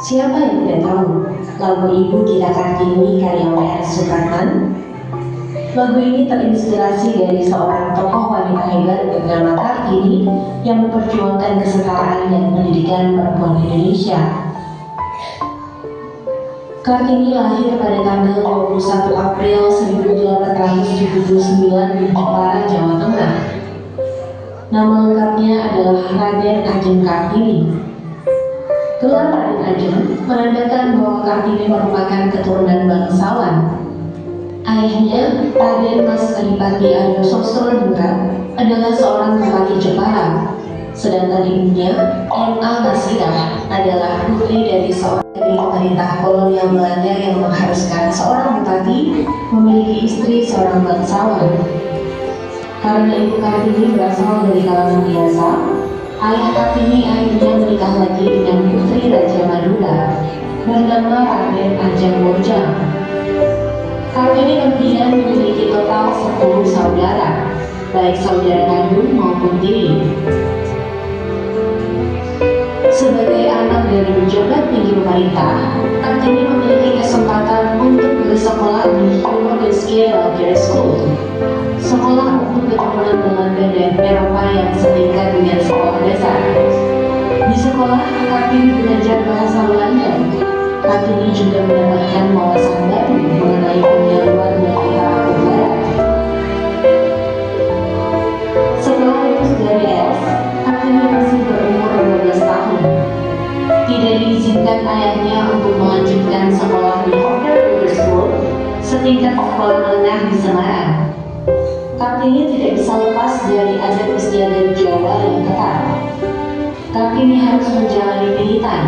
Siapa yang tidak tahu lagu Ibu Kita Kartini karya W.R. Supratman? Lagu ini terinspirasi dari seorang tokoh wanita hebat bernama Kartini yang memperjuangkan kesetaraan dan pendidikan perempuan Indonesia. Kartini lahir pada tanggal 21 April 1879 di Jepara, Jawa Tengah. Nama lengkapnya adalah Raden Ajeng Kartini. Gelar Raden Ajeng menandakan bahwa Kartini merupakan keturunan bangsawan. Ayahnya, Raden Mas Adipati Aryo Sosrodingrat, adalah seorang bupati Jepara, sedangkan ibunya, M.A. Nasirah, adalah putri dari pemerintah kolonial Belanda yang mengharuskan seorang bupati memiliki istri seorang bangsawan. Karena ibu Kartini berasal dari kalangan biasa, ayah Kartini akhirnya menikah lagi dengan putri Raja Madura bernama Raden Ajeng Mojang. Kartini kemudian memiliki total 10 saudara, baik saudara kandung maupun tiri. Sebagai anak dari pejabat tinggi pemerintah, Kartini memiliki kesempatan untuk bersekolah di Humorische Lager School, sekolah untuk keturunan Belanda dan Eropa yang setingkat dengan sekolah dasar. Di sekolah, Kartini belajar bahasa Belanda. Kartini juga mendapatkan wawasan baru mengenai penyaluan dari arah barat. Setelah lulus dari S, Kartini masih berumur 12 tahun. Tidak diizinkan ayahnya untuk melanjutkan sekolah di Lager School, setingkat sekolah menengah di Semarang. Kartini tidak bisa lepas dari adat istiadat Jawa yang ketat. Kartini harus menjalani pilihan,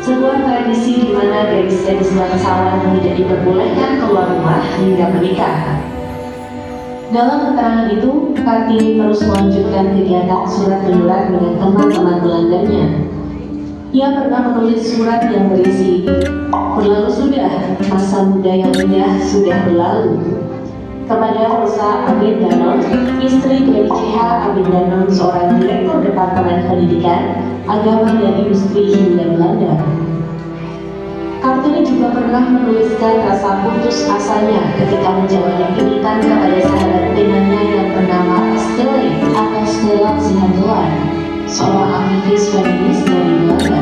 sebuah tradisi di mana gadis-gadis bangsawan tidak diperbolehkan keluar rumah hingga menikah. Dalam keterangan itu, Kartini terus melanjutkan kegiatan surat menyurat dengan teman-teman Belandanya. Ia pernah menulis surat yang berisi, "Berlalu sudah, masa muda yang indah sudah berlalu," kepada Rosa Abindanon, istri dari C.H. Abindanon, seorang direktur Departemen Pendidikan, Agama dan Industri Hindia Belanda. Kartini juga pernah menuliskan rasa putus asanya ketika menjalani pilihan kepada sahabat temannya yang bernama Estelle atau Stella Sihandoan, seorang aktivis feminis dari Belanda.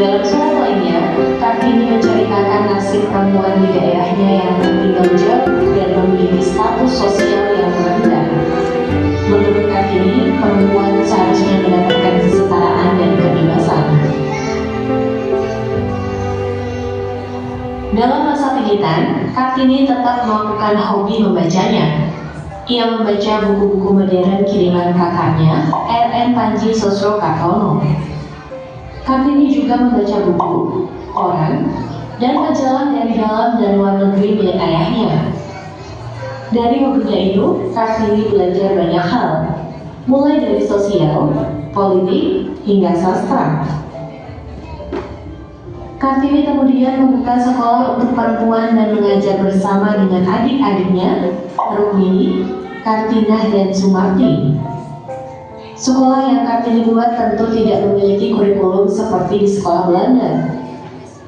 Dalam surat lainnya, Kartini menceritakan nasib perempuan di daerahnya yang tertinggal jauh dan memiliki status sosial yang rendah. Menurut Kartini, perempuan seharusnya mendapatkan kesetaraan dan kebebasan. Dalam masa pilihan, Kartini tetap melakukan hobi membacanya. Ia membaca buku-buku modern kiriman kakaknya, R.N. Panji Sosrokartono. Kartini juga membaca buku, koran, dan majalah dari dalam dan luar negeri milik ayahnya. Dari hobinya itu, Kartini belajar banyak hal, mulai dari sosial, politik, hingga sastra. Kartini kemudian membuka sekolah untuk perempuan dan mengajar bersama dengan adik-adiknya, Rukmini, Kartinah, dan Sumarti. Sekolah yang Kartini buat tentu tidak memiliki kurikulum seperti di sekolah Belanda.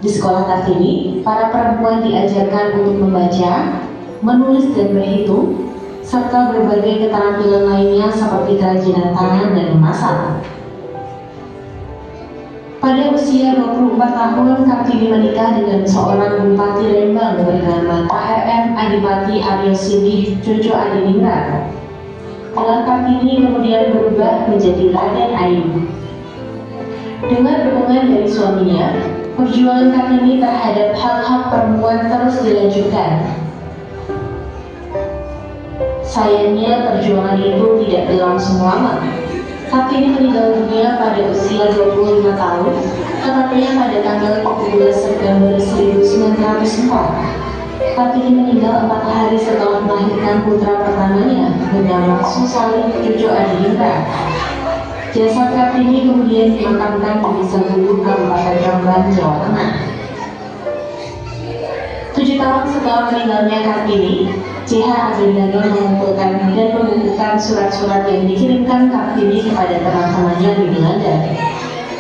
Di sekolah Kartini, para perempuan diajarkan untuk membaca, menulis dan berhitung, serta berbagai keterampilan lainnya seperti kerajinan tangan dan memasak. Pada usia 24 tahun, Kartini menikah dengan seorang bupati Lembang bernama K.R.M. Adipati Aryo Sidih Jojo Adiningrat. Gelar Kartini kemudian berubah menjadi Raden Ayu. Dengan dukungan dari suaminya, perjuangan Kartini terhadap hak-hak perempuan terus dilanjutkan. Sayangnya perjuangan itu tidak berlangsung lama. Kartini meninggal dunia pada usia 25 tahun, tepatnya pada tanggal 17 September 1904. Kartini meninggal 4 hari setelah melahirkan putra pertamanya bernama Susalin Jojo Adiningrat. Jasad Kartini kemudian dimakamkan di Sanggulu, Kabupaten Rembang, Jawa Tengah. 7 tahun setelah meninggalnya Kartini, C.H. Abindanon mengumpulkan dan membukukan surat-surat yang dikirimkan Kartini kepada teman-temannya di Belanda.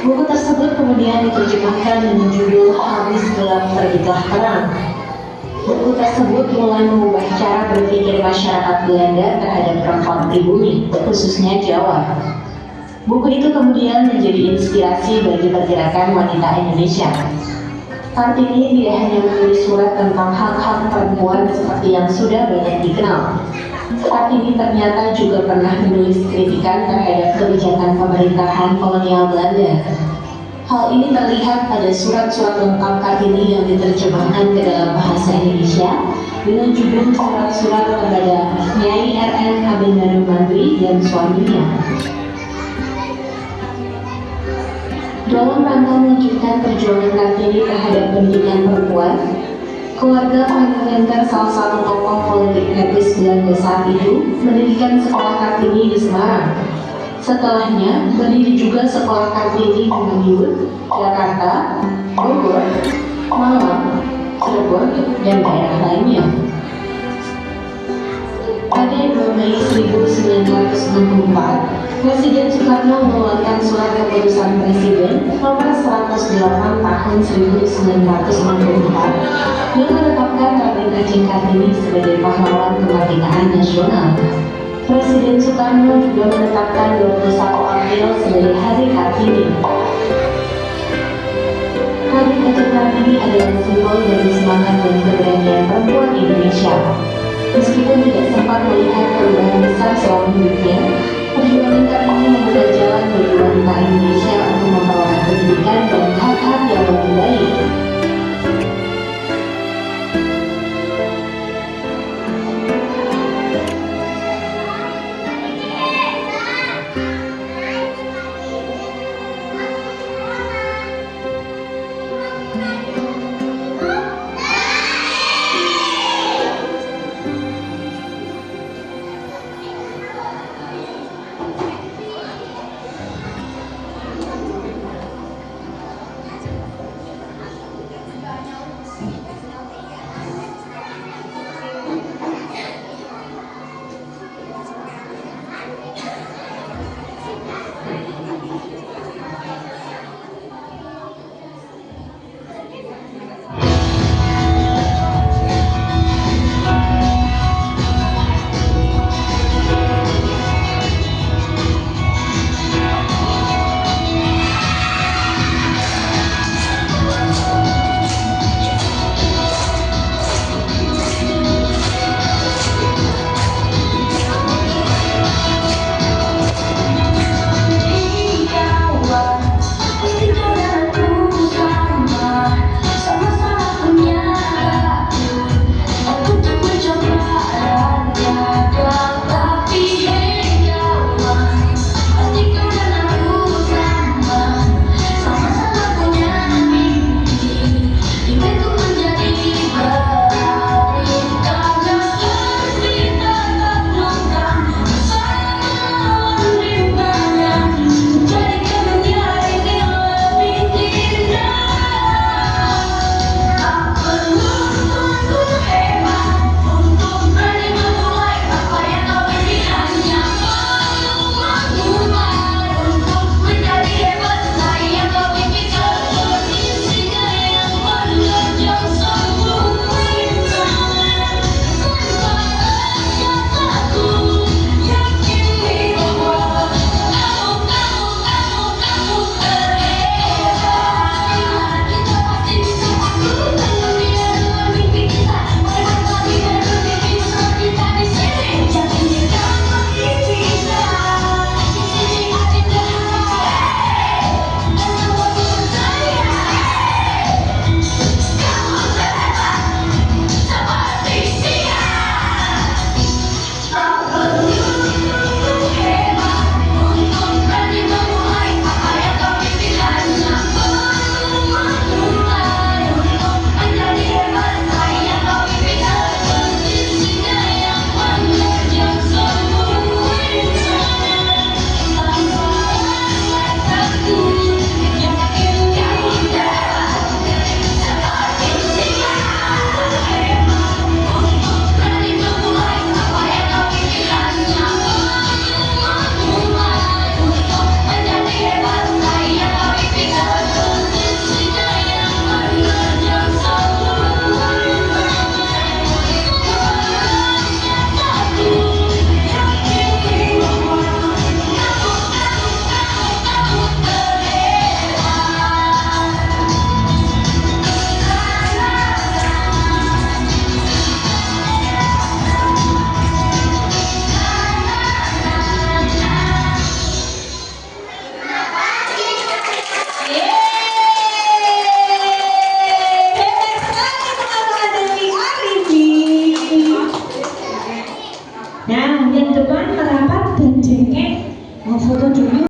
Buku tersebut kemudian diterjemahkan dan dijual tersebut mulai mengubah cara berpikir masyarakat Belanda terhadap perempuan pribumi, khususnya Jawa. Buku itu kemudian menjadi inspirasi bagi pergerakan wanita Indonesia. Kartini tidak hanya menulis surat tentang hak-hak perempuan seperti yang sudah banyak dikenal. Kartini ternyata juga pernah menulis kritikan terhadap kebijakan pemerintahan kolonial Belanda. Hal ini terlihat pada surat-surat lengkap Kartini yang diterjemahkan ke dalam bahasa Indonesia dengan judul Surat-surat kepada Nyai R.N. Abendano Mandri dan suaminya. Dalam rangka melanjutkan perjuangan Kartini terhadap pendidikan perempuan, keluarga Pangerenter, salah satu tokoh politik etnis Belanda saat itu, mendirikan sekolah Kartini di Semarang. Setelahnya, berdiri juga sekolah Kartini di Madiun, Jakarta, Bogor, Malang, Cirebon, dan daerah lainnya. Pada 2 Mei 1964, Presiden Soekarno mengeluarkan surat keputusan Presiden nomor 108 tahun 1964 yang menetapkan Raden Ajeng Kartini sebagai pahlawan kemerdekaan nasional. Presiden Soekarno juga menetapkan 21 April sebagai Hari Kartini. Hari Ajeng Kartini adalah simbol dari semangat dan keberanian perempuan Indonesia. Meskipun tidak sempat melihat perubahan besar selama hidupnya, perjuangan Kartini membuka jalan bagi wanita Indonesia untuk memperoleh pendidikan dan hak-hak yang